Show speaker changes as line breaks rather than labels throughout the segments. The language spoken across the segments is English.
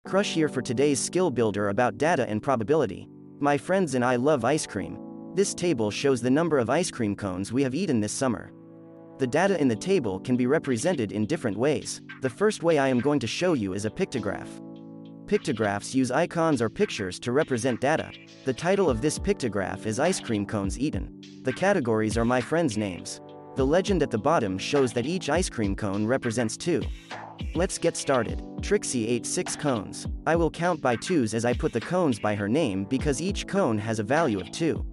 Crush here for today's skill builder about data and probability. My friends and I love ice cream. This table shows the number of ice cream cones we have eaten this summer. The data in the table can be represented in different ways. The first way I am going to show you is a pictograph. Pictographs use icons or pictures to represent data. The title of this pictograph is Ice Cream Cones Eaten. The categories are my friends' names. The legend at the bottom shows that each ice cream cone represents 2. Let's get started. Trixie ate 6 cones. I will count by 2s as I put the cones by her name because each cone has a value of 2.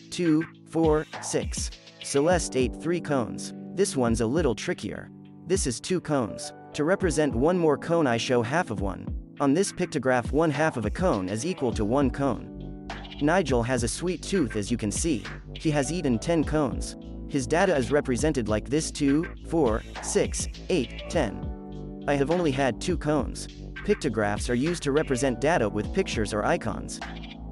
2, 4, 6. Celeste ate 3 cones. This one's a little trickier. This is 2 cones. To represent one more cone I show half of one. On this pictograph 1/2 of a cone is equal to 1 cone. Nigel has a sweet tooth as you can see. He has eaten 10 cones. His data is represented like this: 2, 4, 6, 8, 10. I have only had 2 cones. Pictographs are used to represent data with pictures or icons.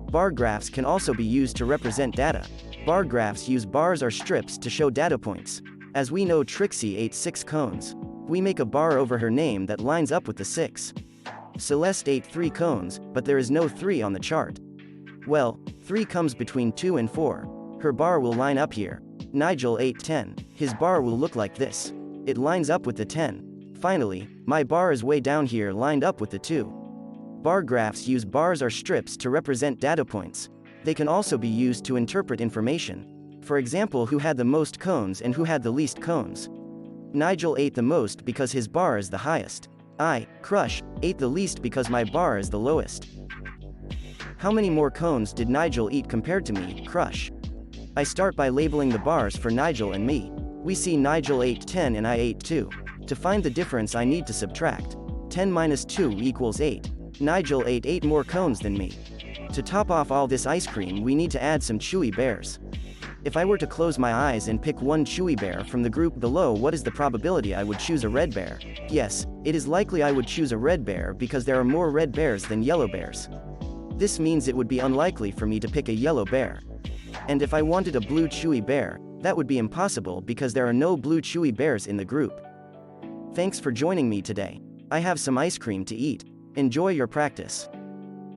Bar graphs can also be used to represent data. Bar graphs use bars or strips to show data points. As we know, Trixie ate 6 cones. We make a bar over her name that lines up with the 6. Celeste ate 3 cones, but there is no 3 on the chart. Well, 3 comes between 2 and 4. Her bar will line up here. Nigel ate 10. His bar will look like this. It lines up with the 10. Finally, my bar is way down here lined up with the 2. Bar graphs use bars or strips to represent data points. They can also be used to interpret information. For example, who had the most cones and who had the least cones. Nigel ate the most because his bar is the highest. I, Crush, ate the least because my bar is the lowest. How many more cones did Nigel eat compared to me, Crush? I start by labeling the bars for Nigel and me. We see Nigel ate 10 and I ate 2. To find the difference I need to subtract. 10 minus 2 equals 8. Nigel ate 8 more cones than me. To top off all this ice cream we need to add some chewy bears. If I were to close my eyes and pick one chewy bear from the group below, what is the probability I would choose a red bear? Yes, it is likely I would choose a red bear because there are more red bears than yellow bears. This means it would be unlikely for me to pick a yellow bear. And if I wanted a blue chewy bear, that would be impossible because there are no blue chewy bears in the group. Thanks for joining me today. I have some ice cream to eat. Enjoy your practice.